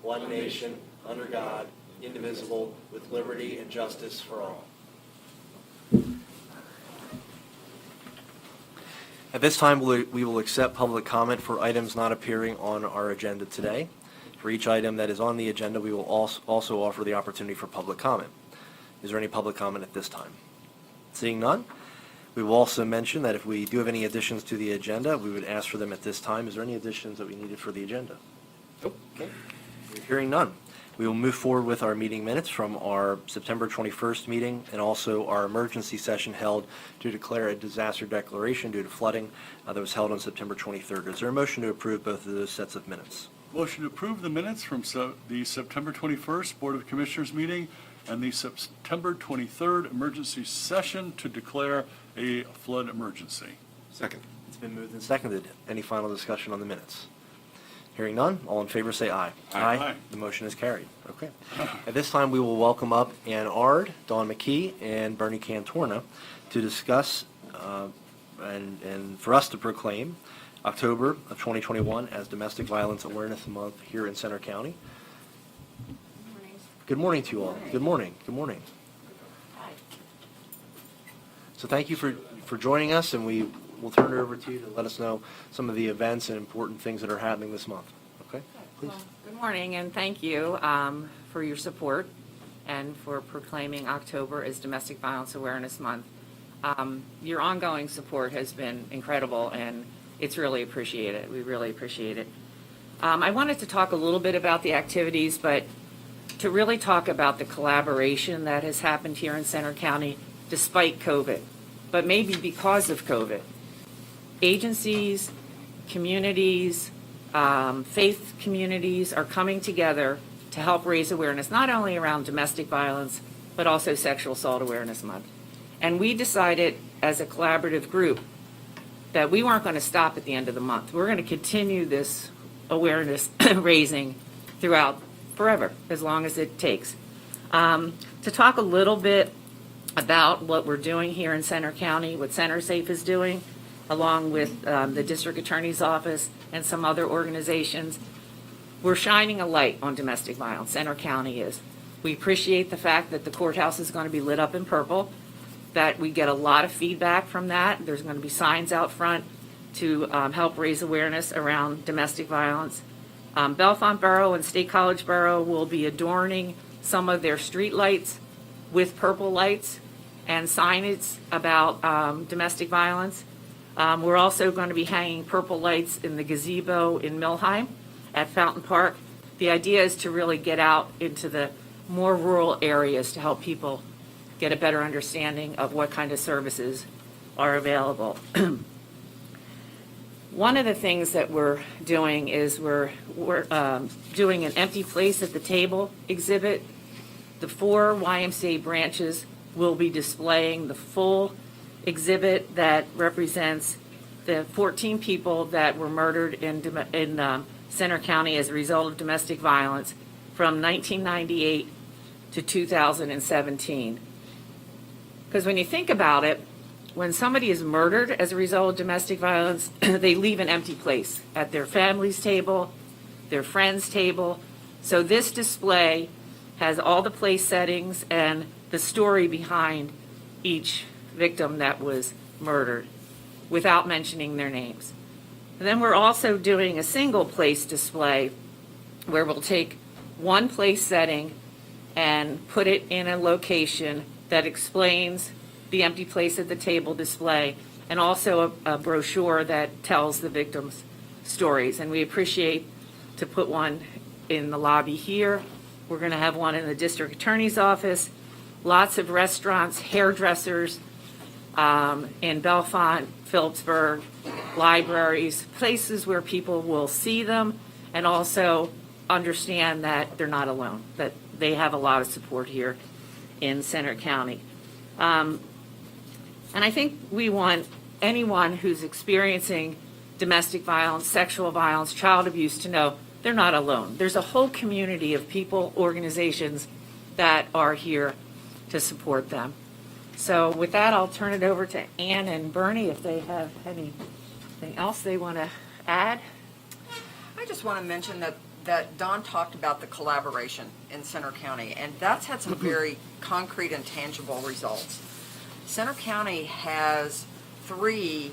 one nation, under God, indivisible, with liberty and justice for all. At this time, we will accept public comment for items not appearing on our agenda today. For each item that is on the agenda, we will also offer the opportunity for public comment. Is there any public comment at this time? Seeing none, we will also mention that if we do have any additions to the agenda, we would ask for them at this time. Is there any additions that we needed for the agenda? Nope. Okay. Hearing none. We will move forward with our meeting minutes from our September 21st meeting and also our emergency session held to declare a disaster declaration due to flooding that was held on September 23rd. Is there a motion to approve both of those sets of minutes? Motion to approve the minutes from the September 21st Board of Commissioners meeting and the September 23rd emergency session to declare a flood emergency. Second. It's been moved and seconded. Any final discussion on the minutes? Hearing none, all in favor say aye. Aye. Aye. The motion is carried. Okay. At this time, we will welcome up Ann Ard, Dawn McKee, and Bernie Cantorna to discuss and for us to proclaim October of 2021 as Domestic Violence Awareness Month here in Center County. Good morning to you all. Good morning. Good morning. So thank you for joining us, and we'll turn it over to you to let us know some of the events and important things that are happening this month. Okay, please. Well, good morning, and thank you for your support and for proclaiming October as Domestic Violence Awareness Month. Your ongoing support has been incredible, and it's really appreciated. We really appreciate it. I wanted to talk a little bit about the activities, but to really talk about the collaboration that has happened here in Center County despite COVID, but maybe because of COVID. Agencies, communities, faith communities are coming together to help raise awareness, not only around domestic violence, but also Sexual Assault Awareness Month. And we decided as a collaborative group that we weren't going to stop at the end of the month. We're going to continue this awareness raising throughout forever, as long as it takes. To talk a little bit about what we're doing here in Center County, what CenterSafe is doing, along with the District Attorney's Office and some other organizations. We're shining a light on domestic violence. Center County is. We appreciate the fact that the courthouse is going to be lit up in purple, that we get a lot of feedback from that. There's going to be signs out front to help raise awareness around domestic violence. Bellefonte Borough and State College Borough will be adorning some of their street lights with purple lights and signage about domestic violence. We're also going to be hanging purple lights in the gazebo in Milheim at Fountain Park. The idea is to really get out into the more rural areas to help people get a better understanding of what kind of services are available. One of the things that we're doing is we're doing an empty place at the table exhibit. The 4 YMCA branches will be displaying the full exhibit that represents the 14 people that were murdered in Center County as a result of domestic violence from 1998 to 2017. Because when you think about it, when somebody is murdered as a result of domestic violence, they leave an empty place at their family's table, their friend's table. So this display has all the place settings and the story behind each victim that was murdered without mentioning their names. And then we're also doing a single place display where we'll take one place setting and put it in a location that explains the empty place at the table display, and also a brochure that tells the victims' stories. And we appreciate to put one in the lobby here. We're going to have one in the District Attorney's Office, lots of restaurants, hairdressers, in Bellefonte, Phillipsburg, libraries, places where people will see them and also understand that they're not alone, that they have a lot of support here in Center County. And I think we want anyone who's experiencing domestic violence, sexual violence, child abuse to know they're not alone. There's a whole community of people, organizations that are here to support them. So with that, I'll turn it over to Ann and Bernie if they have anything else they want to add. I just want to mention that that Don talked about the collaboration in Center County, and that's had some very concrete and tangible results. Center County has 3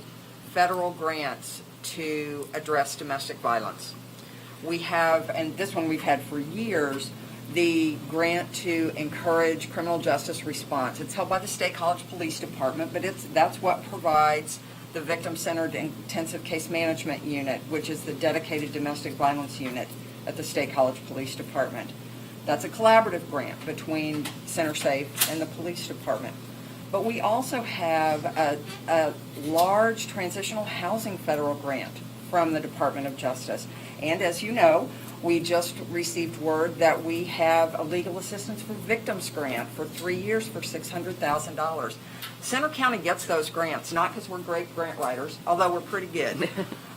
federal grants to address domestic violence. We have, and this one we've had for years, the grant to encourage criminal justice response. It's held by the State College Police Department, but that's what provides the Victim-Centered Intensive Case Management Unit, which is the dedicated domestic violence unit at the State College Police Department. That's a collaborative grant between Center Safe and the police department. But we also have a large transitional housing federal grant from the Department of Justice. And as you know, we just received word that we have a legal assistance for victims grant for 3 years for $600,000. Center County gets those grants, not because we're great grant writers, although we're pretty good,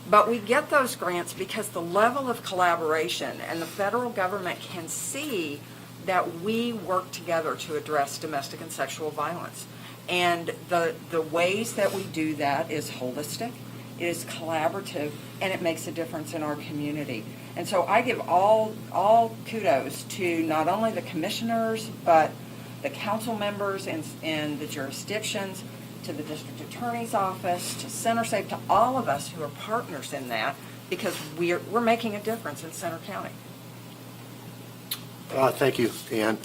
but we get those grants because the level of collaboration and the federal government can see that we work together to address domestic and sexual violence. And the ways that we do that is holistic, it is collaborative, and it makes a difference in our community. And so I give all kudos to not only the commissioners, but the council members in the jurisdictions, to the district attorney's office, to Center Safe, to all of us who are partners in that, because we're making a difference in Center County. Thank you, Ann.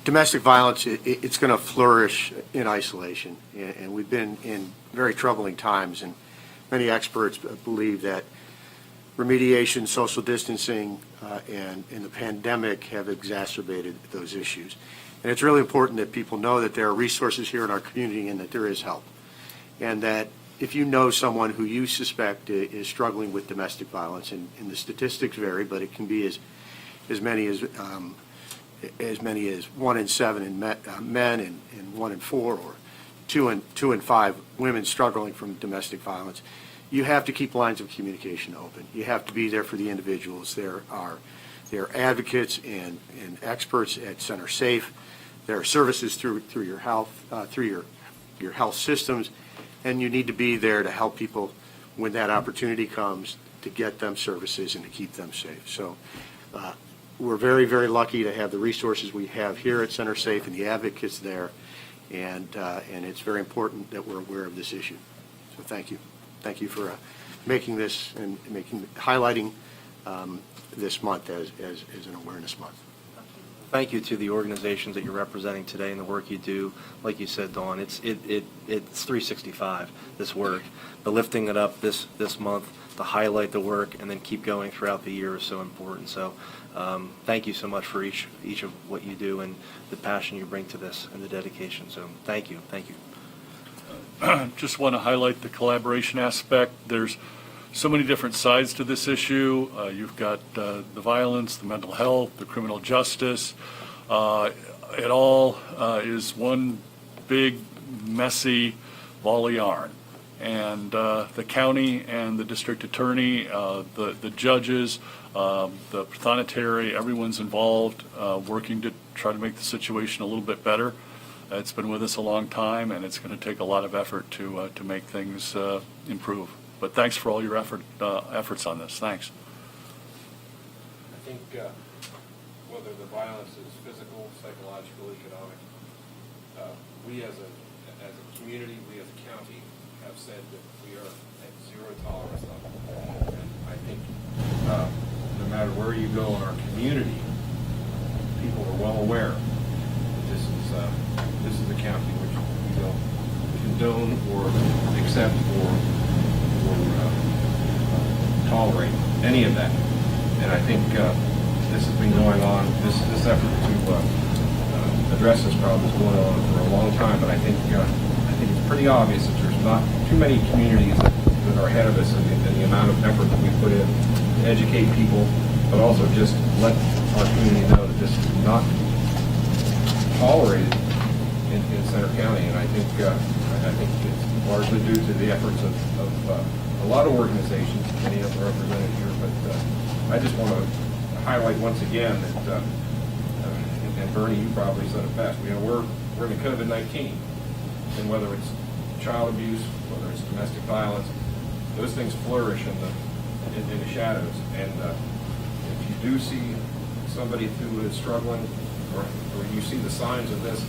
Domestic violence, it's going to flourish in isolation, and we've been in very troubling times, and many experts believe that remediation, social distancing, and the pandemic have exacerbated those issues. And it's really important that people know that there are resources here in our community and that there is help. And that if you know someone who you suspect is struggling with domestic violence, and the statistics vary, but it can be as many as 1 in 7 in men and 1 in 4, or 2 in 5 women struggling from domestic violence, you have to keep lines of communication open. You have to be there for the individuals. There are advocates and experts at Center Safe. There are services through your health through your health systems, and you need to be there to help people when that opportunity comes, to get them services and to keep them safe. So we're very, very lucky to have the resources we have here at Center Safe and the advocates there, and it's very important that we're aware of this issue. So thank you. Thank you for making this and highlighting this month as an awareness month. Thank you to the organizations that you're representing today and the work you do. Like you said, Dawn, it's 365, this work. But lifting it up this month to highlight the work and then keep going throughout the year is so important. So thank you so much for each of what you do and the passion you bring to this and the dedication. So thank you. Thank you. Just want to highlight the collaboration aspect. There's so many different sides to this issue. You've got the violence, the mental health, the criminal justice. It all is one big, messy ball of yarn. And the county and the district attorney, the judges, the pathonetary, everyone's involved, working to try to make the situation a little bit better. It's been with us a long time, and it's going to take a lot of effort to make things improve. But thanks for all your efforts on this. Thanks. I think whether the violence is physical, psychological, economic, we as a community, we as a county have said that we are at zero tolerance level. And I think no matter where you go in our community, people are well aware that this is a county which we don't condone or accept or tolerate any of that. And I think this has been going on, this effort to address this problem is going on for a long time, but I think it's pretty obvious that there's not too many communities that are ahead of us in the amount of effort that we put in to educate people, but also just let our community know that this is not tolerated in Center County. And I think it's largely due to the efforts of a lot of organizations, many of them are represented here, but I just want to highlight once again that, and Bernie, you probably said it best, we're in the COVID-19, and whether it's child abuse, whether it's domestic violence, those things flourish in the shadows, and you do see somebody who is struggling, or you see the signs of this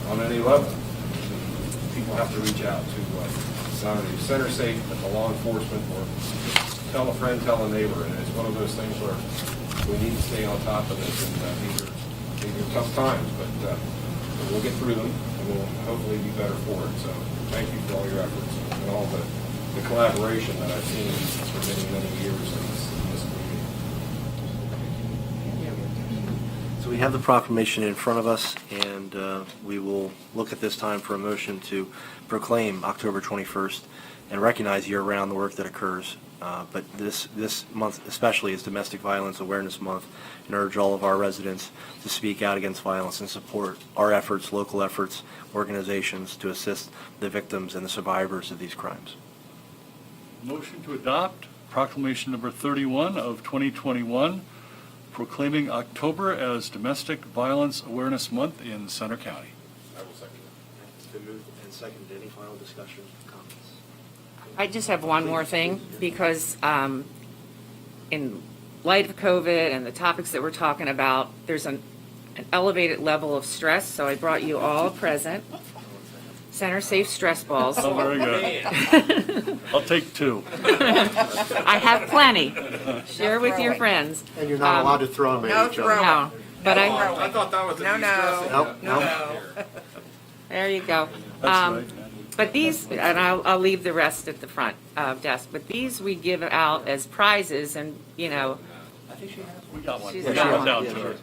on any level, people have to reach out to not only Center Safe, but the law enforcement, or just tell a friend, tell a neighbor. And it's one of those things where we need to stay on top of this. And these are tough times, but we'll get through them, and we'll hopefully be better for it. So thank you for all your efforts and all the collaboration that I've seen for many, many years in this community. So we have the proclamation in front of us, and we will look at this time for a motion to proclaim October 21st and recognize year-round the work that occurs. But this month especially is Domestic Violence Awareness Month, and urge all of our residents to speak out against violence and support our efforts, local efforts, organizations to assist the victims and the survivors of these crimes. Motion to adopt Proclamation number 31 of 2021, proclaiming October as Domestic Violence Awareness Month in Center County. I will second It's been moved and seconded. Any final discussion, comments? I just have one more thing, because in light of COVID and the topics that we're talking about, there's an elevated level of stress, so I brought you all a present. Center Safe stress balls. Oh, very good. I'll take 2. I have plenty. Share with your friends. And you're not allowed to throw them no at each other. throwing. No, but it. I, I thought that was the No, no. de-stressing. Nope. there you go. That's right. But these, and I'll leave the rest at the front desk, but these we give out as prizes, and, We got one. She's We got got one one. down to her.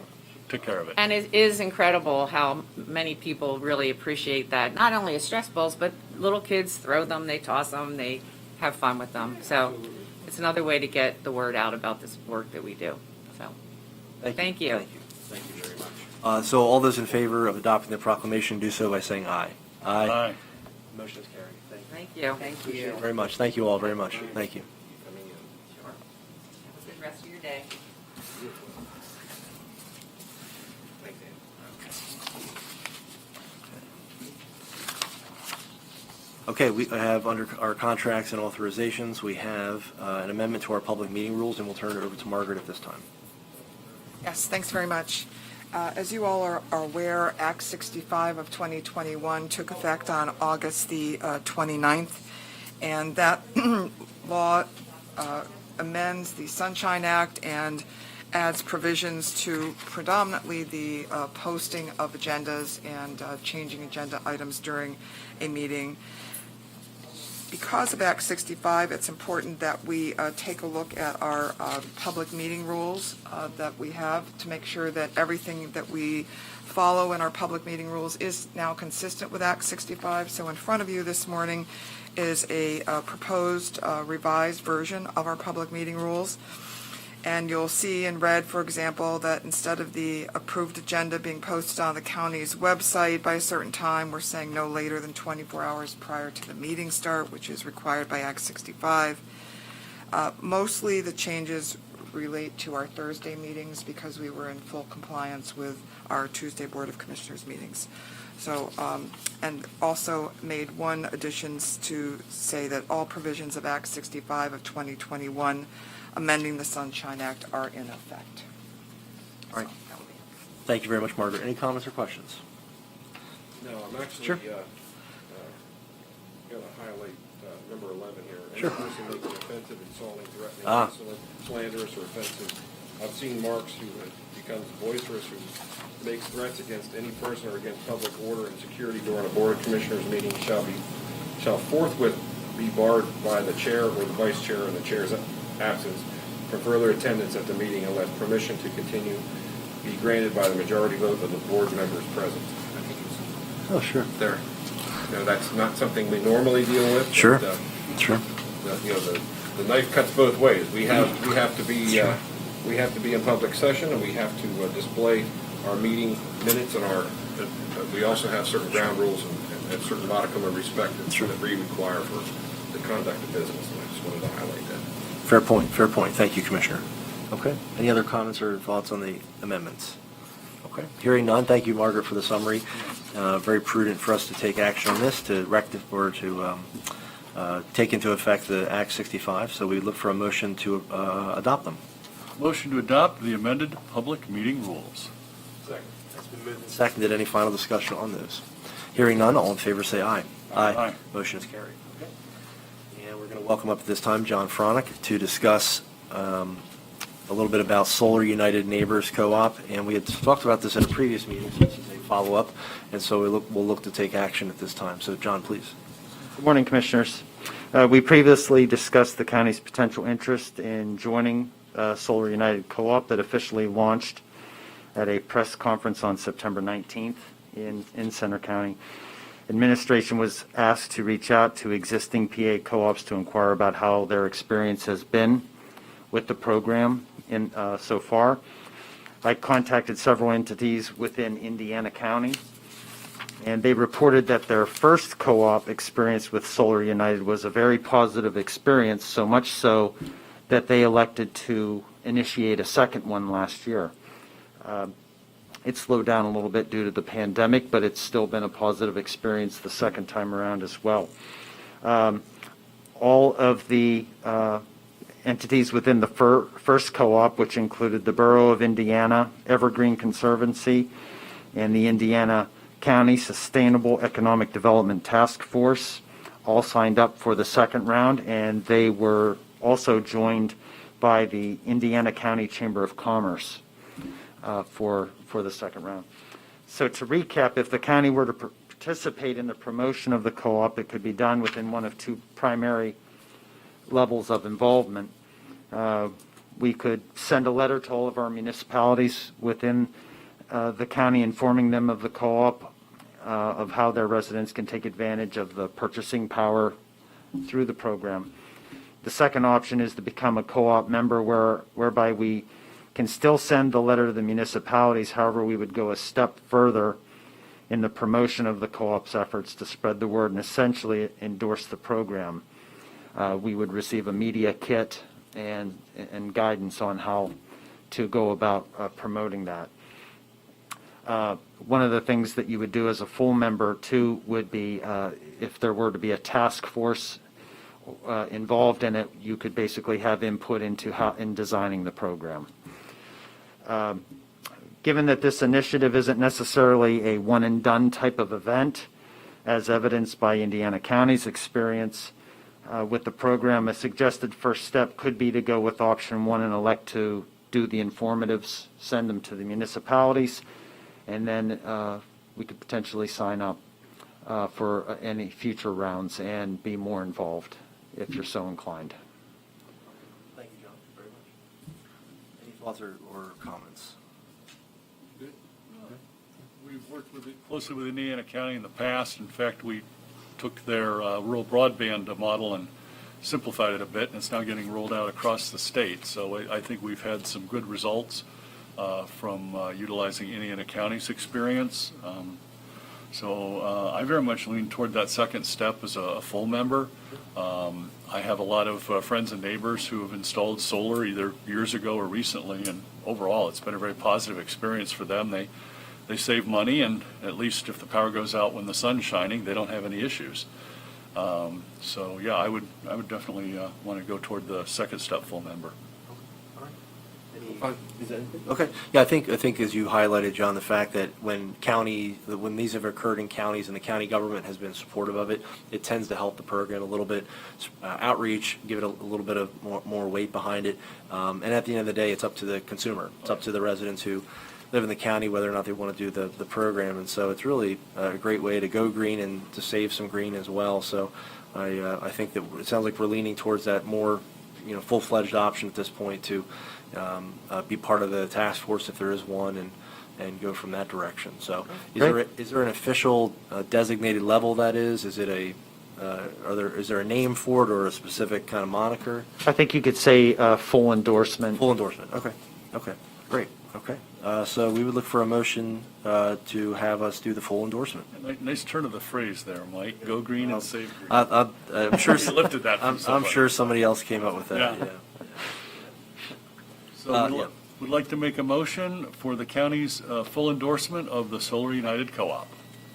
Took care of it. and it is incredible how many people really appreciate that. Not only as stress balls, but little kids throw them, they toss them, they have fun with them. So it's another way to get the word out about this work that we do. So, Thank you. Thank you very much. So all those in favor of adopting the proclamation do so by saying aye. Aye. Motion is carried. Thank you. thank you. Thank you. Very much. Thank you all very much. Thank you. Coming in. Sure. Have a good rest of your day. Thanks, Dan. Okay, we have under our contracts and authorizations, we have an amendment to our public meeting rules, and we'll turn it over to Margaret at this time. Yes, thanks very much. As you all are aware, Act 65 of 2021 took effect on August the 29th, and that law amends the Sunshine Act and adds provisions to predominantly the posting of agendas and changing agenda items during a meeting. Because of Act 65, it's important that we take a look at our public meeting rules that we have to make sure that everything that we follow in our public meeting rules is now consistent with Act 65. So in front of you this morning is a proposed revised version of our public meeting rules. And you'll see in red, for example, that instead of the approved agenda being posted on the county's website by a certain time, we're saying no later than 24 hours prior to the meeting start, which is required by Act 65. Mostly the changes relate to our Thursday meetings because we were in full compliance with our Tuesday Board of Commissioners meetings. So, and also made one additions to say that all provisions of Act 65 of 2021 amending the Sunshine Act are in effect. All right. So, that would be it. Thank you very much, Margaret. Any comments or questions? No, I'm actually Sure. going to highlight number 11 here. Sure. Any person making offensive, insulting, threatening, Ah. insolent, slanderous, or offensive. I've seen marks who becomes boisterous, who makes threats against any person or against public order and security during a Board of Commissioners meeting shall forthwith be barred by the chair or the vice chair in the chair's absence for further attendance at the meeting unless permission to continue be granted by the majority vote of the board members present. I think it's Oh, sure. there. You know, that's not something we normally deal with. Sure. But, Sure. the knife cuts both ways. We have to be in public session, and we have to display our meeting minutes and we also have certain ground rules and certain modicum of respect that we require for the conduct of business. And I just wanted to highlight that. Fair point. Fair point. Thank you, Commissioner. Okay. Any other comments or thoughts on the amendments? Okay. Hearing none, thank you, Margaret, for the summary. Very prudent for us to take action on this to take into effect the Act 65. So we look for a motion to adopt them. Motion to adopt the amended public meeting rules. Second. It's been moved and seconded. Any final discussion on those? Hearing none, all in favor say aye. Aye. Motion is carried. And we're going to welcome up at this time John Fronick to discuss a little bit about Solar United Neighbors Co-op. And we had talked about this at a previous meeting, so this is a follow-up. And so we'll look to take action at this time. So John, please. Good morning, Commissioners. We previously discussed the county's potential interest in joining Solar United Co-op that officially launched at a press conference on September 19th in Center County. Administration was asked to reach out to existing PA co-ops to inquire about how their experience has been with the program so far. I contacted several entities within Indiana County, and they reported that their first co-op experience with Solar United was a very positive experience, so much so that they elected to initiate a second one last year. It slowed down a little bit due to the pandemic, but it's still been a positive experience the second time around as well. All of the entities within the first co-op, which included the Borough of Indiana, Evergreen Conservancy, and the Indiana County Sustainable Economic Development Task Force, all signed up for the second round, and they were also joined by the Indiana County Chamber of Commerce for the second round. So to recap, if the county were to participate in the promotion of the co-op, it could be done within one of two primary levels of involvement. We could send a letter to all of our municipalities within the county informing them of the co-op, of how their residents can take advantage of the purchasing power through the program. The second option is to become a co-op member whereby we can still send the letter to the municipalities. However, we would go a step further in the promotion of the co-op's efforts to spread the word and essentially endorse the program. We would receive a media kit and guidance on how to go about promoting that. One of the things that you would do as a full member too would be if there were to be a task force involved in it, you could basically have input into how in designing the program. Given that this initiative isn't necessarily a one-and-done type of event, as evidenced by Indiana County's experience with the program, a suggested first step could be to go with option one and elect to do the informatives, send them to the municipalities, and then we could potentially sign up for any future rounds and be more involved if you're so inclined. Thank you, John, very much. Any thoughts or comments? We've worked closely with Indiana County in the past. In fact, we took their rural broadband model and simplified it a bit, and it's now getting rolled out across the state. So I think we've had some good results from utilizing Indiana County's experience. So I very much lean toward that second step as a full member. I have a lot of friends and neighbors who have installed solar either years ago or recently, and overall it's been a very positive experience for them. They save money, and at least if the power goes out when the sun's shining, they don't have any issues. So yeah, I would definitely want to go toward the second step full member. Okay. Yeah, I think as you highlighted, John, the fact that when these have occurred in counties and the county government has been supportive of it, it tends to help the program a little bit. Outreach, give it a little bit of more weight behind it. And at the end of the day, it's up to the consumer. It's up to the residents who live in the county whether or not they want to do the program. And so it's really a great way to go green and to save some green as well. So I think that it sounds like we're leaning towards that more full-fledged option at this point to be part of the task force if there is one, and go from that direction. So is there an official designated level that is? Is it is there a name for it or a specific kind of moniker? I think you could say full endorsement. Full endorsement. Okay. Great. Okay. So we would look for a motion to have us do the full endorsement. Nice turn of the phrase there, Mike. Go green and save green. I'm sure You lifted that from I'm somebody. sure somebody else came up with that. Yeah. Yeah. So we'd like to make a motion for the county's full endorsement of the Solar United Co-op.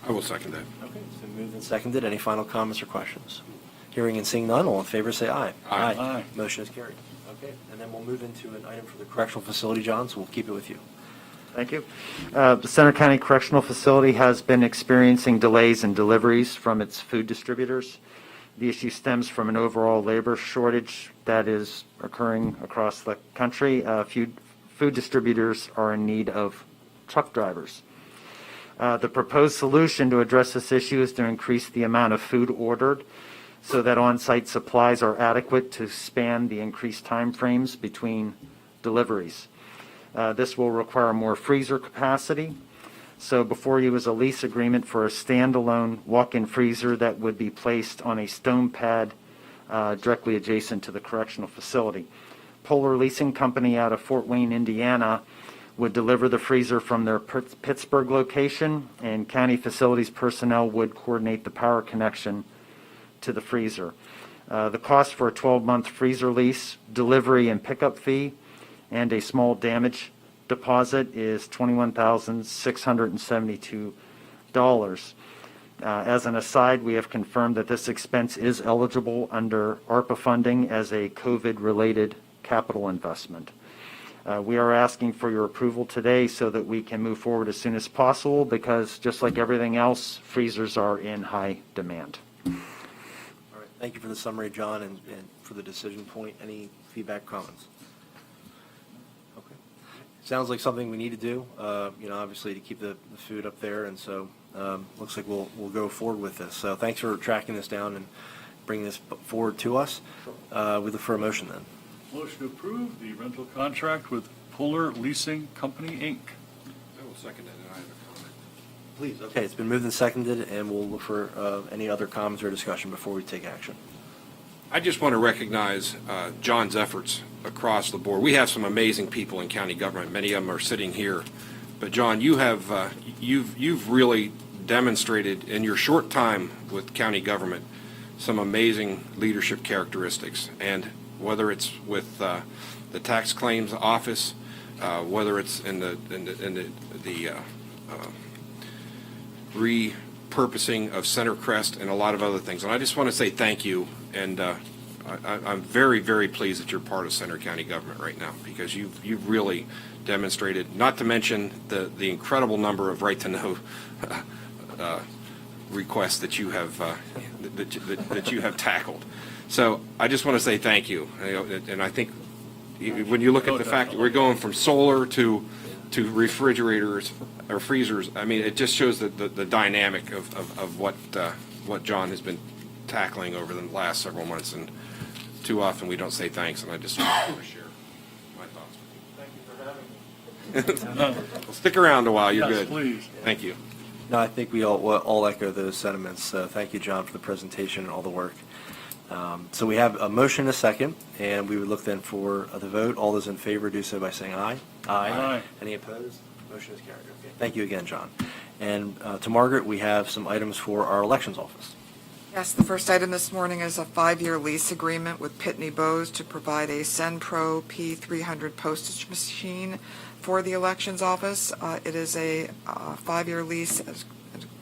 I will second that. Okay, so moved and seconded. Any final comments or questions? Hearing and seeing none, all in favor say aye. Aye. Aye. Motion is carried. Okay, and then we'll move into an item for the correctional facility, John, so we'll keep it with you. Thank you. The Center County Correctional Facility has been experiencing delays in deliveries from its food distributors. The issue stems from an overall labor shortage that is occurring across the country. Food distributors are in need of truck drivers. The proposed solution to address this issue is to increase the amount of food ordered so that on-site supplies are adequate to span the increased time frames between deliveries. This will require more freezer capacity. So before you is a lease agreement for a standalone walk-in freezer that would be placed on a stone pad directly adjacent to the correctional facility. Polar Leasing Company out of Fort Wayne, Indiana, would deliver the freezer from their Pittsburgh location, and county facilities personnel would coordinate the power connection to the freezer. The cost for a 12-month freezer lease, delivery and pickup fee, and a small damage deposit is $21,672. As an aside, we have confirmed that this expense is eligible under ARPA funding as a COVID-related capital investment. We are asking for your approval today so that we can move forward as soon as possible because, just like everything else, freezers are in high demand. All right, thank you for the summary, John, and for the decision point. Any feedback, comments? Okay. Sounds like something we need to do, obviously to keep the food up there, and so looks like we'll go forward with this. So thanks for tracking this down and bringing this forward to us. We look for a motion then. Motion to approve the rental contract with Polar Leasing Company, Inc. I will second it, and I have a comment. Please. Okay, it's been moved and seconded, and we'll look for any other comments or discussion before we take action. I just want to recognize John's efforts across the board. We have some amazing people in county government. Many of them are sitting here. But John, you have you've really demonstrated in your short time with county government some amazing leadership characteristics. And whether it's with the tax claims office, whether it's in the repurposing of Center Crest and a lot of other things. And I just want to say thank you. And I'm very, very pleased that you're part of Center County government right now because you've really demonstrated, not to mention the incredible number of right-to-know requests that you have that you have tackled. So I just want to say thank you. And I think when you look at the fact that we're going from solar to refrigerators or freezers, I mean, it just shows the dynamic of what John has been tackling over the last several months. And too often we don't say thanks, and I just want to share my thoughts with you. Thank you for having me. Well, stick around a while. You're Yes, good. please. Thank you. No, I think we all echo those sentiments. Thank you, John, for the presentation and all the work. So we have a motion and a second, and we would look then for the vote. All those in favor do so by saying aye. Aye. Any opposed? Motion is carried. Okay. Thank you again, John. And to Margaret, we have some items for our elections office. Yes, the first item this morning is a 5-year lease agreement with Pitney Bowes to provide a SendPro P300 postage machine for the elections office. It is a 5-year lease, a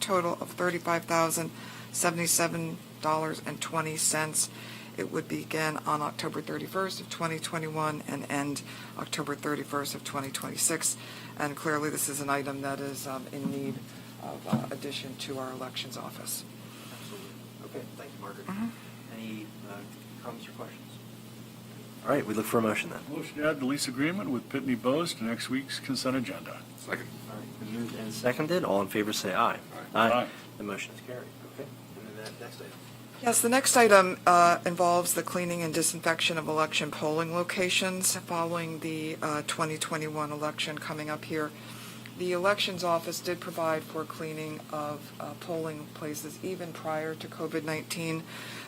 total of $35,077.20. It would begin on October 31st of 2021 and end October 31st of 2026. And clearly, this is an item that is in need of addition to our elections office. Okay, thank you, Margaret. Any comments or questions? All right, we look for a motion then. Motion to add the lease agreement with Pitney Bowes to next week's consent agenda. Second. All right, been moved and seconded. All in favor say aye. Aye. The motion is carried. Okay, and then that next item. Yes, the next item involves the cleaning and disinfection of election polling locations following the 2021 election coming up here. The elections office did provide for cleaning of polling places even prior to COVID-19,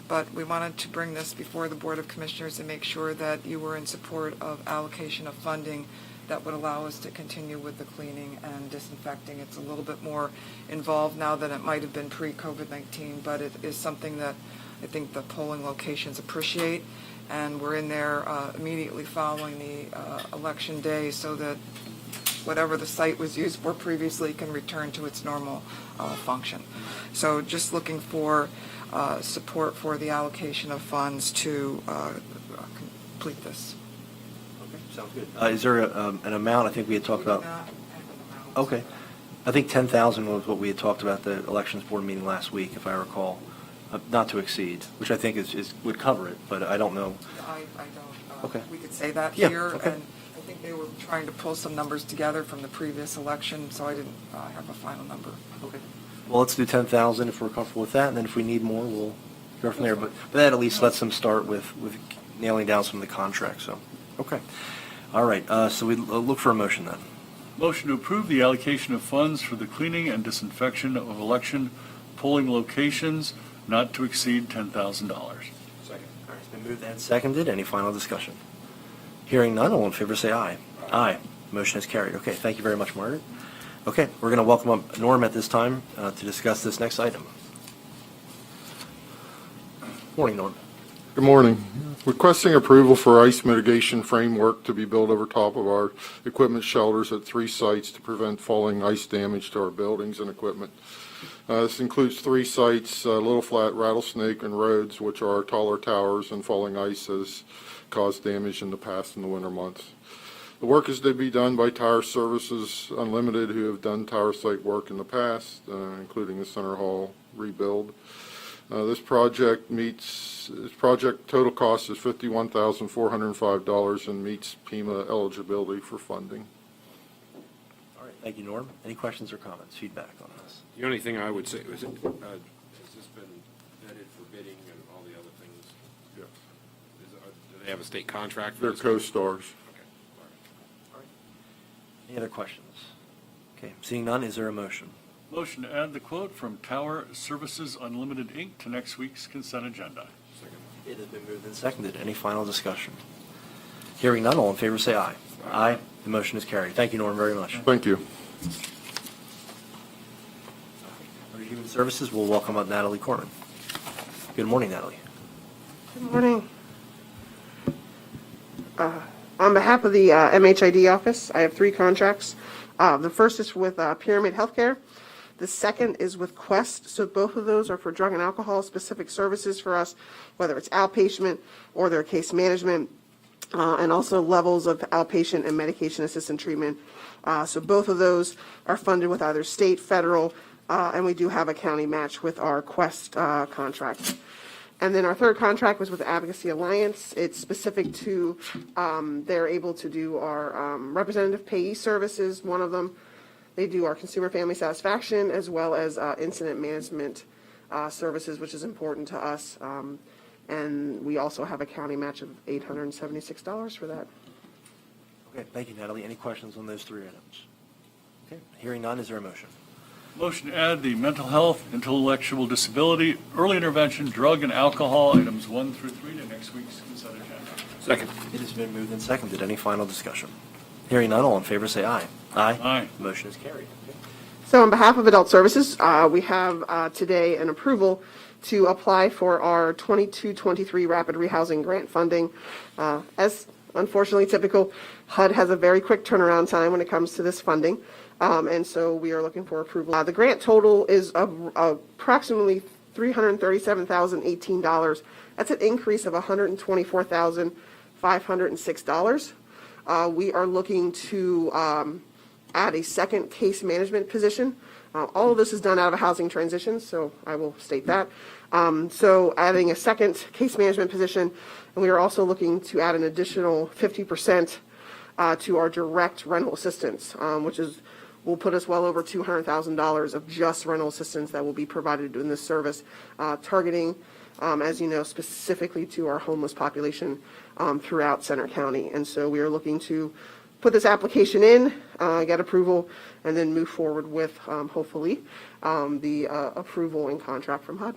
but we wanted to bring this before the Board of Commissioners and make sure that you were in support of allocation of funding that would allow us to continue with the cleaning and disinfecting. It's a little bit more involved now than it might have been pre-COVID-19, but it is something that I think the polling locations appreciate, and we're in there immediately following the election day so that whatever the site was used for previously can return to its normal function. So just looking for support for the allocation of funds to complete this. Sounds good. Is there an amount, I think we had talked We did about? not have an amount. Okay. I think 10,000 was what we had talked about the elections board meeting last week, if I recall, not to exceed, which I think would cover it, but I don't know. I don't, Okay. we could say that Yeah, here. okay. And I think they were trying to pull some numbers together from the previous election, so I didn't have a final number. Okay. Well, let's do 10,000 if we're comfortable with that, and then if we need more, we'll go from there. But that at least lets them start with nailing down some of the contracts, so, okay. All right, so we look for a motion then. Motion to approve the allocation of funds for the cleaning and disinfection of election polling locations not to exceed $10,000. Second. All right, it's been moved and seconded. Any final discussion? Hearing none, all in favor say aye. Aye. Motion is carried. Okay, thank you very much, Margaret. Okay, we're going to welcome up Norm at this time to discuss this next item. Morning, Norm. Good morning. Requesting approval for ice mitigation framework to be built over top of our equipment shelters at 3 sites to prevent falling ice damage to our buildings and equipment. This includes 3 sites, Little Flat, Rattlesnake, and Rhodes, which are our taller towers, and falling ice has caused damage in the past in the winter months. The work is to be done by Tower Services Unlimited, who have done tower site work in the past, including the Center Hall rebuild. This project total cost is $51,405 and meets PEMA eligibility for funding. All right, thank you, Norm. Any questions or comments, feedback on this? The only thing I would say was, has this been vetted for bidding and all the other things? Yes. Do they have a state contract for They're this? co-stars. Okay, all right. Any other questions? Okay, seeing none, is there a motion? Motion to add the quote from Tower Services Unlimited, Inc. to next week's consent agenda. Second. It has been moved and seconded. Any final discussion? Hearing none, all in favor say aye. Aye. The motion is carried. Thank you, Norm, very much. Thank you. Under Human Services, we'll welcome up Natalie Corman. Good morning, Natalie. Good morning. On behalf of the MHID office, I have 3 contracts. The first is with Pyramid Healthcare. The second is with Quest. So both of those are for drug and alcohol specific services for us, whether it's outpatient or their case management, and also levels of outpatient and medication assisted treatment. So both of those are funded with either state, federal, and we do have a county match with our Quest contract. And then our third contract was with the Advocacy Alliance. It's specific to, they're able to do our representative payee services, one of them. They do our consumer family satisfaction as well as incident management services, which is important to us. And we also have a county match of $876 for that. Okay, thank you, Natalie. Any questions on those 3 items? Okay, hearing none, is there a motion? Motion to add the mental health, intellectual disability, early intervention, drug and alcohol items 1 through 3 to next week's consent agenda. Second. It has been moved and seconded. Any final discussion? Hearing none, all in favor say aye. Aye. Aye. Motion is carried. Okay. So on behalf of Adult Services, we have today an approval to apply for our 22-23 Rapid Rehousing Grant funding. As unfortunately typical, HUD has a very quick turnaround time when it comes to this funding, and so we are looking for approval. The grant total is approximately $337,018. That's an increase of $124,506. We are looking to add a second case management position. All of this is done out of a housing transition, so I will state that. So adding a second case management position, and we are also looking to add an additional 50% to our direct rental assistance, which will put us well over $200,000 of just rental assistance that will be provided in this service, targeting, as you know, specifically to our homeless population throughout Center County. And so we are looking to put this application in, get approval, and then move forward with, hopefully, the approval and contract from HUD.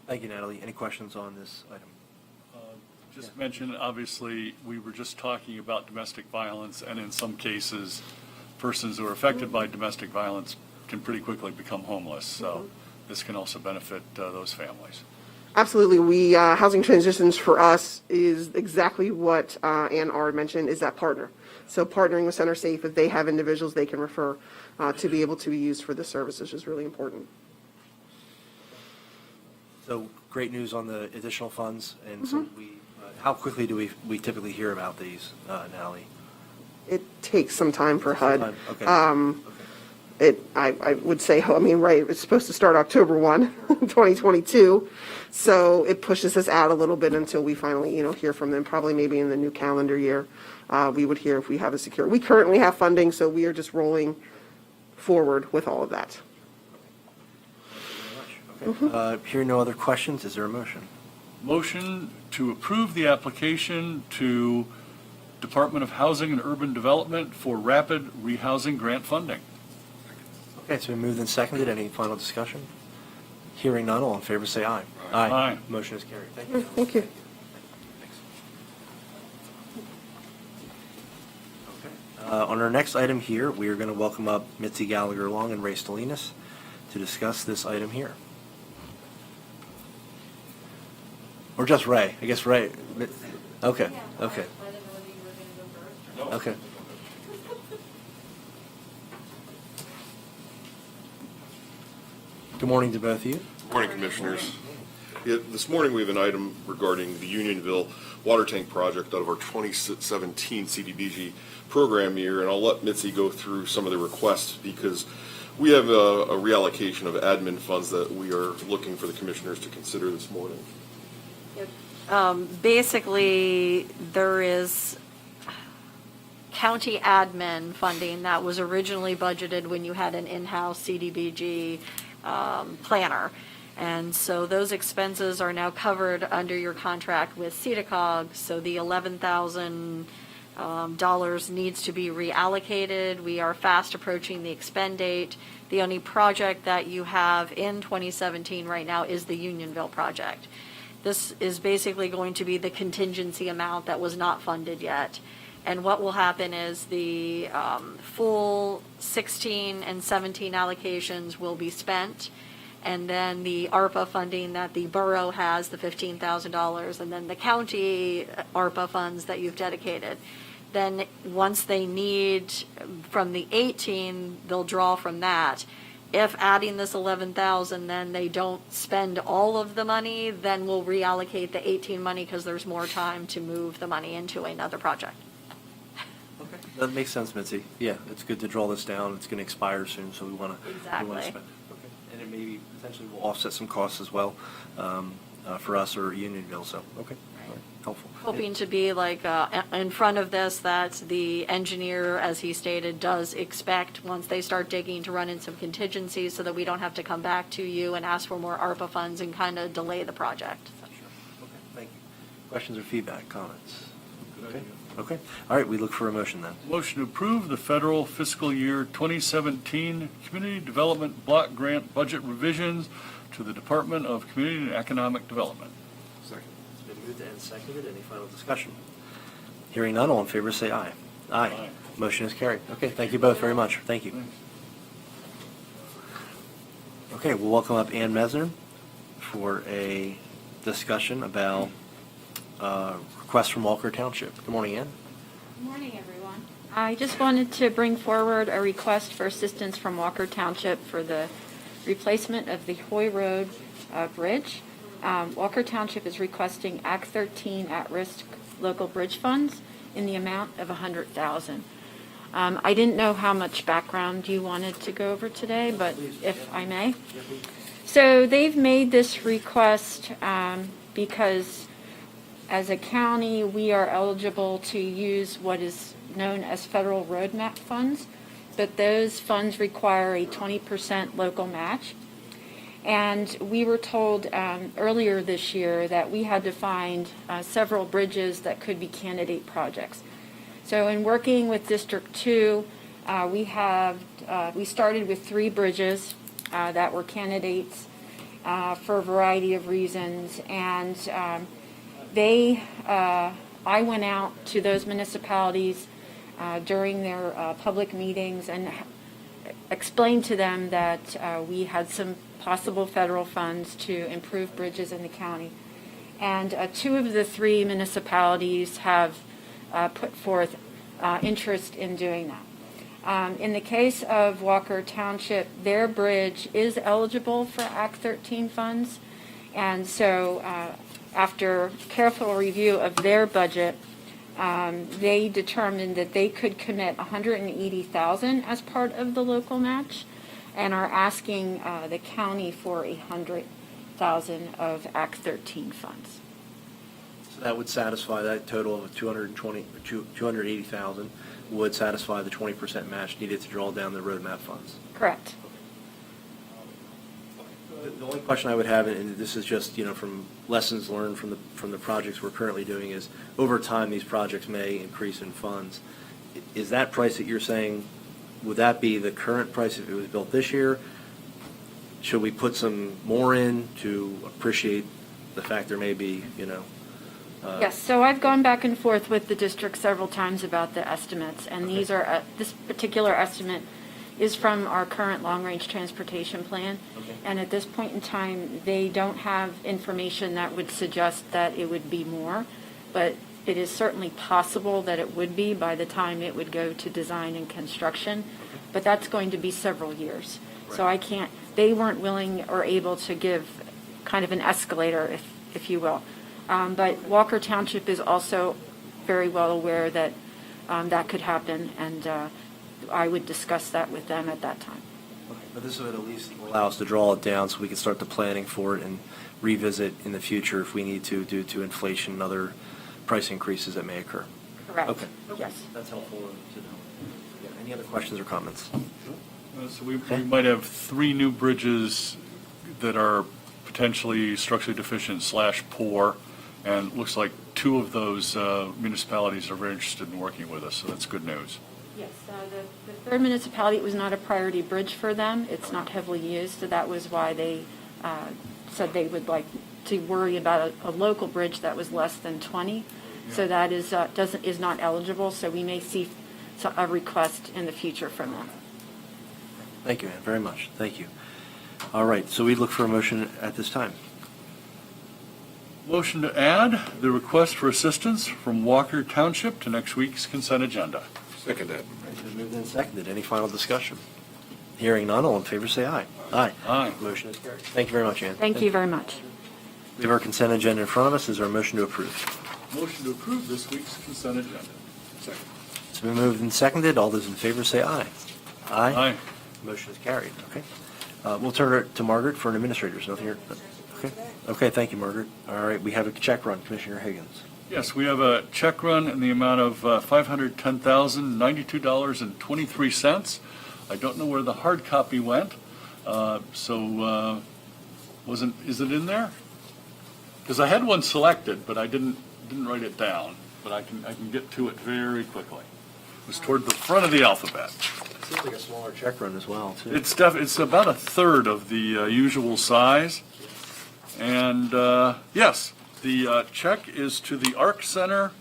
Thank you, Natalie. Any questions on this item? Just mention, obviously, we were just talking about domestic violence, and in some cases, persons who are affected by domestic violence can pretty quickly become homeless. So this can also benefit those families. Absolutely. We housing transitions for us is exactly what Ann Ard mentioned, is that partner. So partnering with Center Safe, if they have individuals they can refer to be able to be used for the services is really important. So great news on the additional funds, and so we How quickly do we typically hear about these, Natalie? It takes some time for HUD. Okay. I would say, I mean, right, it's supposed to start October 1, 2022. So it pushes us out a little bit until we finally, hear from them, probably maybe in the new calendar year. We would hear if we have a secure. We currently have funding, so we are just rolling forward with all of that. Okay. Hearing no other questions, is there a motion? Motion to approve the application to Department of Housing and Urban Development for rapid rehousing grant funding. Okay, it's been moved and seconded. Any final discussion? Hearing none, all in favor say aye. Aye. Motion is carried. Thank you. Thank you. Thanks. Okay. On our next item here, we are going to welcome up Mitzi Gallagher-Long and Ray Stolinas to discuss this item here. Or just Ray? I guess Ray. Okay, okay. Okay. Good morning to both of you. Good morning, Commissioners. Yeah, this morning we have an item regarding the Unionville water tank project out of our 2017 CDBG program year, and I'll let Mitzi go through some of the requests because we have a reallocation of admin funds that we are looking for the Commissioners to consider this morning. Basically, there is county admin funding that was originally budgeted when you had an in-house CDBG planner. And so those expenses are now covered under your contract with CEDACOG. So the $11,000 needs to be reallocated. We are fast approaching the expend date. The only project that you have in 2017 right now is the Unionville project. This is basically going to be the contingency amount that was not funded yet. And what will happen is the full 16 and 17 allocations will be spent. And then the ARPA funding that the borough has, the $15,000, and then the county ARPA funds that you've dedicated. Then once they need from the 18, they'll draw from that. If adding this 11,000, then they don't spend all of the money, then we'll reallocate the 18 money because there's more time to move the money into another project. Okay. That makes sense, Mitzi. Yeah, it's good to draw this down. It's going to expire soon, so we want to Exactly. spend it. Okay. And it maybe potentially will offset some costs as well for us or Unionville. So okay, all right. Helpful. Hoping to be like in front of this, that the engineer, as he stated, does expect once they start digging to run in some contingencies so that we don't have to come back to you and ask for more ARPA funds and kind of delay the project. Sure. Okay. Thank you. Questions or feedback, comments? Okay. Okay. All right. We look for a motion then. Motion to approve the federal fiscal year 2017 Community Development Block Grant budget revisions to the Department of Community and Economic Development. Second. It's been moved and seconded. Any final discussion? Hearing none, all in favor say aye. Aye. Aye. Motion is carried. Okay, thank you both very much. Thank you. Thanks. Okay, we'll welcome up Ann Mesner for a discussion about requests from Walker Township. Good morning, Ann. Good morning, everyone. I just wanted to bring forward a request for assistance from Walker Township for the replacement of the Hoy Road Bridge. Walker Township is requesting Act 13 at-risk local bridge funds in the amount of $100,000. I didn't know how much background you wanted to go over today, but if I may. So they've made this request because as a county, we are eligible to use what is known as federal roadmap funds, but those funds require a 20% local match. And we were told earlier this year that we had to find several bridges that could be candidate projects. So in working with District 2, we started with 3 bridges that were candidates for a variety of reasons. And I went out to those municipalities during their public meetings and explained to them that we had some possible federal funds to improve bridges in the county. And 2 of the 3 municipalities have put forth interest in doing that. In the case of Walker Township, their bridge is eligible for Act 13 funds. And so after careful review of their budget, they determined that they could commit $180,000 as part of the local match, and are asking the county for $100,000 of Act 13 funds. So that would satisfy that total of 280,000 would satisfy the 20% match needed to draw down the roadmap funds. Correct. The only question I would have, and this is just, from lessons learned from the projects we're currently doing, is over time, these projects may increase in funds. Is that price that you're saying, would that be the current price if it was built this year? Should we put some more in to appreciate the fact there may be, Yes, so I've gone back and forth with the district several times about the estimates, and these are, this particular estimate is from our current long-range transportation plan. Okay. And at this point in time, they don't have information that would suggest that it would be more, but it is certainly possible that it would be by the time it would go to design and construction, but that's going to be several years. So I can't, they weren't willing or able to give kind of an escalator, if you will. But Walker Township is also very well aware that that could happen, and I would discuss that with them at that time. Okay, but this would at least allow us to draw it down so we can start the planning for it and revisit in the future if we need to, due to inflation and other price increases that may occur. Correct. Okay. Yes. That's helpful to know. Yeah, any other questions or comments? So we might have 3 new bridges that are potentially structurally deficient / poor, and it looks like 2 of those municipalities are very interested in working with us, so that's good news. Yes, the third municipality, it was not a priority bridge for them. It's not heavily used, so that was why they said they would like to worry about a local bridge that was less than 20. So that is not eligible, so we may see a request in the future from them. Thank you, Ann, very much. Thank you. All right, so we look for a motion at this time. Motion to add the request for assistance from Walker Township to next week's consent agenda. Second that. It's been moved and seconded. Any final discussion? Hearing none, all in favor say aye. Aye. Aye. Motion is carried. Thank you very much, Ann. Thank you very much. We have our consent agenda in front of us. Is there a motion to approve? Motion to approve this week's consent agenda. Second. It's been moved and seconded. All those in favor say aye. Aye. Motion is carried. Okay. We'll turn it to Margaret for an administrator's note here. Okay. Okay, thank you, Margaret. All right, we have a check run. Commissioner Higgins. Yes, we have a check run in the amount of $510,092.23. I don't know where the hard copy went, is it in there? Because I had one selected, but I didn't write it down, but I can get to it very quickly. It was toward the front of the alphabet. It seems like a smaller check run as well, too. It's about a third of the usual size. And yes, the check is to the ARC Center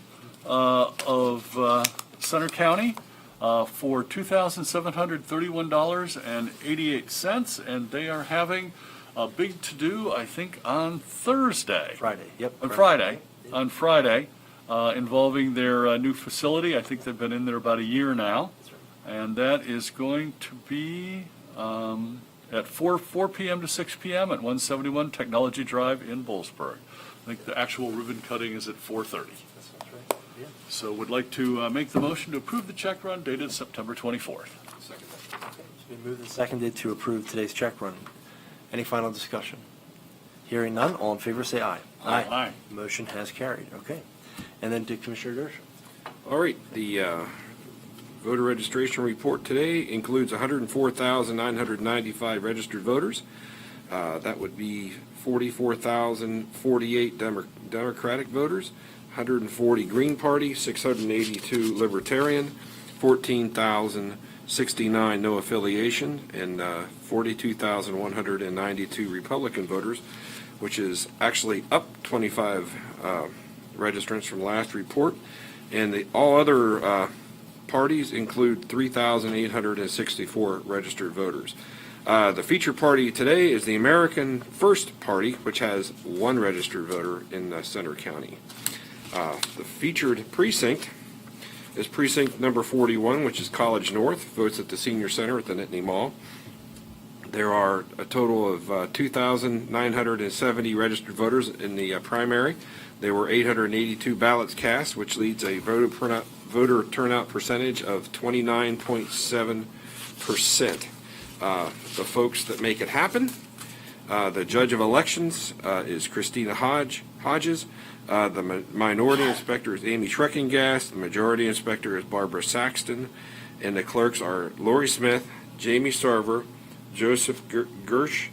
of Center County for $2,731.88, and they are having a big to-do, I think, on Thursday. Friday, yep. On Friday, involving their new facility. I think they've been in there about a year now. And that is going to be at 4 p.m. to 6 p.m. at 171 Technology Drive in Bollesburg. I think the actual ribbon cutting is at 4:30. So would like to make the motion to approve the check run dated September 24th. Second that. It's been moved and seconded to approve today's check run. Any final discussion? Hearing none, all in favor say aye. Aye. Motion has carried. Okay. And then to Commissioner Dershowitz. All right, the voter registration report today includes 104,995 registered voters. That would be 44,048 Democratic voters, 140 Green Party, 682 Libertarian, 14,069 no affiliation, and 42,192 Republican voters, which is actually up 25 registrants from last report. And all other parties include 3,864 registered voters. The feature party today is the American First Party, which has 1 registered voter in Center County. The featured precinct is precinct number 41, which is College North, votes at the Senior Center at the Nittany Mall. There are a total of 2,970 registered voters in the primary. There were 882 ballots cast, which leads a voter turnout percentage of 29.7%. The folks that make it happen, the judge of elections is Christina Hodges. The minority inspector is Amy Schreckengast. The majority inspector is Barbara Saxton. And the clerks are Lori Smith, Jamie Sarver, Joseph Gersh,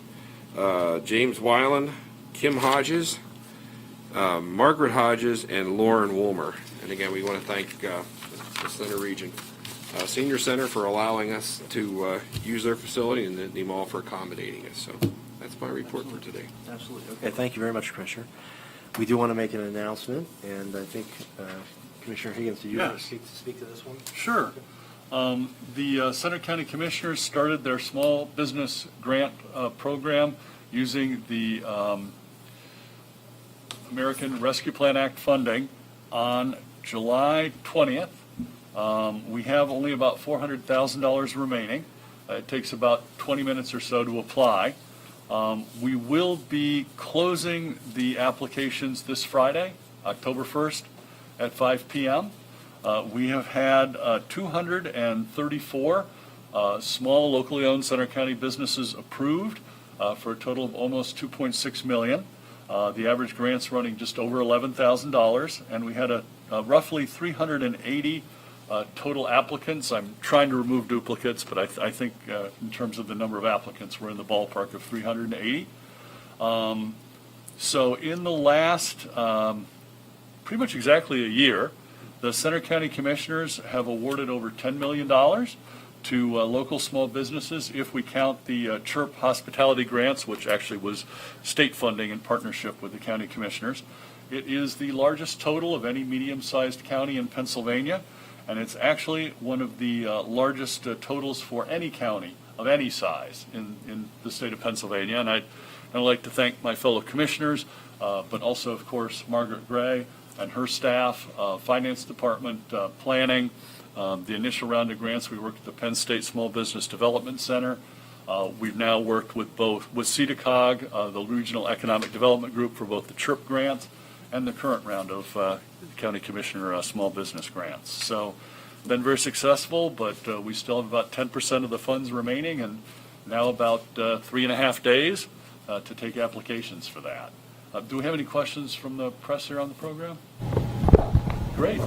James Weiland, Kim Hodges, Margaret Hodges, and Lauren Woolmer. And again, we want to thank the Center Region Senior Center for allowing us to use their facility, and the mall for accommodating us. So that's my report for today. Absolutely. Okay, thank you very much, Commissioner. We do want to make an announcement, and I think Commissioner Higgins, do you want to speak to this one? Sure. The Center County Commissioners started their small business grant program using the American Rescue Plan Act funding on July 20th. We have only about $400,000 remaining. It takes about 20 minutes or so to apply. We will be closing the applications this Friday, October 1st at 5 p.m. We have had 234 small locally owned Center County businesses approved for a total of almost $2.6 million. The average grant's running just over $11,000, and we had a roughly 380 total applicants. I'm trying to remove duplicates, but I think in terms of the number of applicants, we're in the ballpark of 380. So in the last pretty much exactly a year, the Center County Commissioners have awarded over $10 million to local small businesses, if we count the CHIRP hospitality grants, which actually was state funding in partnership with the county commissioners. It is the largest total of any medium-sized county in Pennsylvania, and it's actually one of the largest totals for any county of any size in the state of Pennsylvania. And I'd like to thank my fellow commissioners, but also, of course, Margaret Gray and her staff, Finance Department, Planning, the initial round of grants. We worked at the Penn State Small Business Development Center. We've now worked with CEDACOG, the Regional Economic Development Group, for both the CHIRP grants and the current round of County Commissioner Small Business grants. So been very successful, but we still have about 10% of the funds remaining, and now about 3.5 days to take applications for that. Do we have any questions from the press here on the program? Great.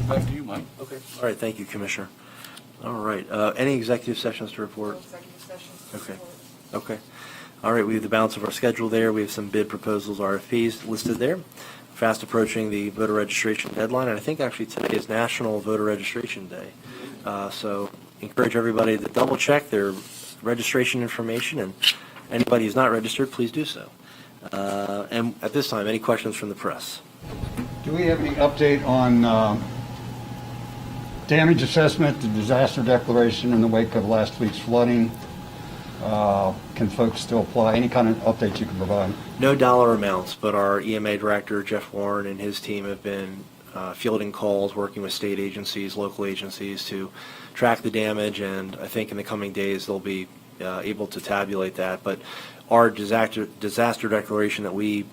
Back to you, Mike. Okay. All right, thank you, Commissioner. All right, any executive sessions to report? Executive sessions. Okay. Okay. All right, we have the balance of our schedule there. We have some bid proposals, RFPs listed there. Fast approaching the voter registration deadline, and I think actually today is National Voter Registration Day. So encourage everybody to double check their registration information, and anybody who's not registered, please do so. And at this time, any questions from the press? Do we have any update on damage assessment, the disaster declaration in the wake of last week's flooding? Can folks still apply? Any kind of update you can provide? No dollar amounts, but our EMA director, Jeff Warren, and his team have been fielding calls, working with state agencies, local agencies to track the damage, and I think in the coming days they'll be able to tabulate that. But our disaster declaration that we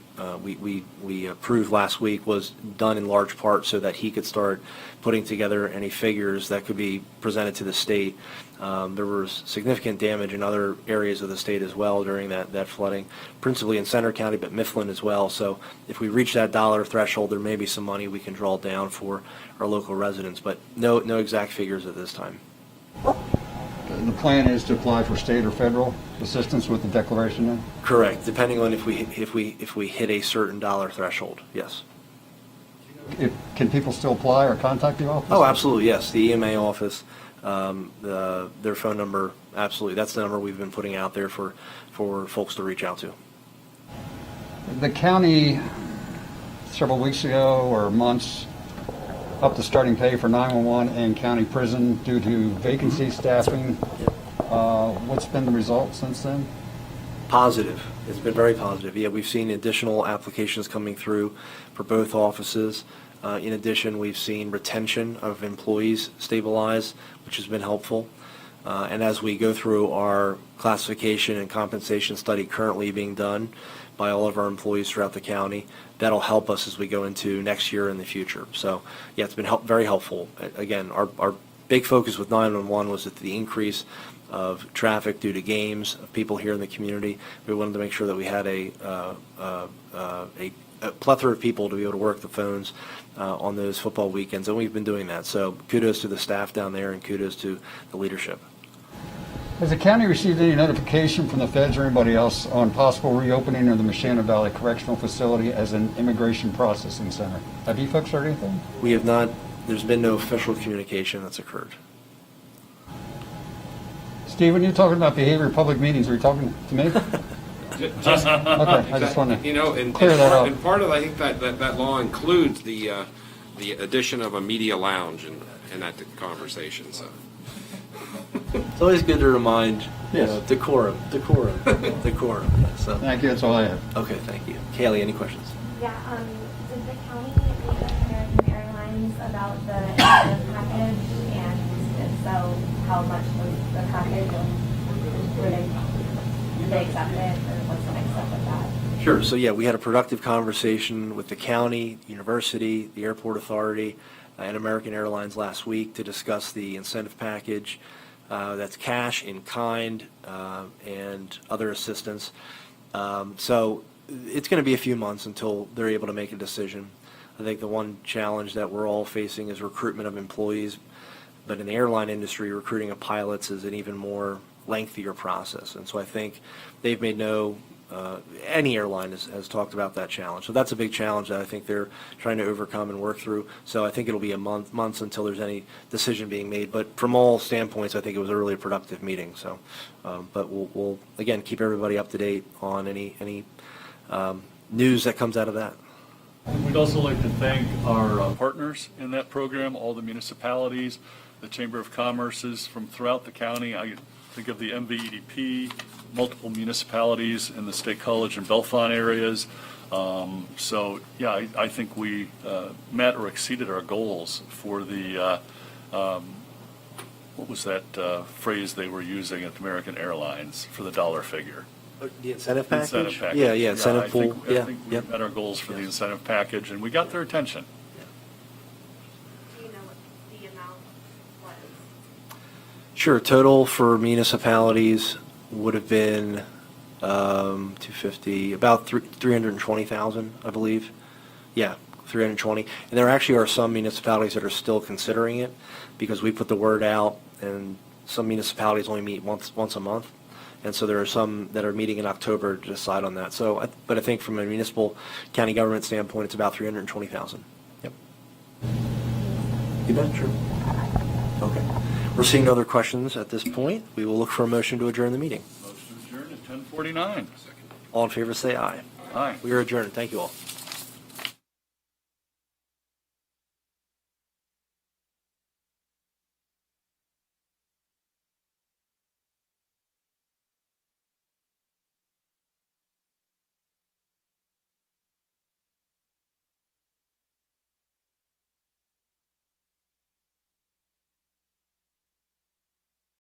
approved last week was done in large part so that he could start putting together any figures that could be presented to the state. There was significant damage in other areas of the state as well during that flooding, principally in Center County, but Mifflin as well. So if we reach that dollar threshold, there may be some money we can draw down for our local residents, but no exact figures at this time. The plan is to apply for state or federal assistance with the declaration then? Correct, depending on if we hit a certain dollar threshold, yes. Can people still apply or contact the office? Oh, absolutely, yes. The EMA office, their phone number, absolutely. That's the number we've been putting out there for folks to reach out to. The county, several weeks ago or months, upped the starting pay for 911 and county prison due to vacancy staffing. What's been the result since then? Positive. It's been very positive. Yeah, we've seen additional applications coming through for both offices. In addition, we've seen retention of employees stabilize, which has been helpful. And as we go through our classification and compensation study currently being done by all of our employees throughout the county, that'll help us as we go into next year and the future. So, yeah, it's been very helpful. Again, our big focus with 911 was at the increase of traffic due to games, of people here in the community. We wanted to make sure that we had a plethora of people to be able to work the phones on those football weekends, and we've been doing that. So kudos to the staff down there and kudos to the leadership. Has the county received any notification from the feds or anybody else on possible reopening of the Machana Valley Correctional Facility as an immigration processing center? Have you folks heard anything? We have not, there's been no official communication that's occurred. Steve, when you're talking about behavior in public meetings, are you talking to me? Just, Okay, I just want you know, to clear that up. and part of, I think that law includes the addition of a media lounge in that conversation, so. It's always good to remind, Yes. decorum. Yeah, so. Thank you, that's all I have. Okay, thank you. Kaylee, any questions? Yeah, did the county meet with American Airlines about the incentive package? And if so, how much was the package? Did they accept it, or what's the next step with that? Sure. So, yeah, we had a productive conversation with the county, university, the airport authority, and American Airlines last week to discuss the incentive package. That's cash in kind and other assistance. So it's going to be a few months until they're able to make a decision. I think the one challenge that we're all facing is recruitment of employees, but in the airline industry, recruiting of pilots is an even more lengthier process. And so I think they've made any airline has talked about that challenge. So that's a big challenge that I think they're trying to overcome and work through. So I think it'll be months until there's any decision being made. But from all standpoints, I think it was a really productive meeting. So, but we'll again keep everybody up to date on any news that comes out of that. We'd also like to thank our partners in that program, all the municipalities, the Chamber of Commerce's from throughout the county. I think of the MVEDP, multiple municipalities in the State College and Bellefonte areas. So, yeah, I think we met or exceeded our goals for the, what was that phrase they were using at American Airlines for the dollar figure? The incentive package? Incentive package. Yeah, incentive pool. I think we met our goals for the incentive package, and we got their attention. Do you know what the amount was? Sure. Total for municipalities would have been 250, about 320,000, I believe. Yeah, 320. And there actually are some municipalities that are still considering it because we put the word out, and some municipalities only meet once a month. And so there are some that are meeting in October to decide on that. So, but I think from a municipal county government standpoint, it's about 320,000. Yep. You bet, sure. Okay. We're seeing no other questions at this point. We will look for a motion to adjourn the meeting. Motion adjourned at 10:49. All in favor, say aye. Aye. We are adjourned. Thank you all.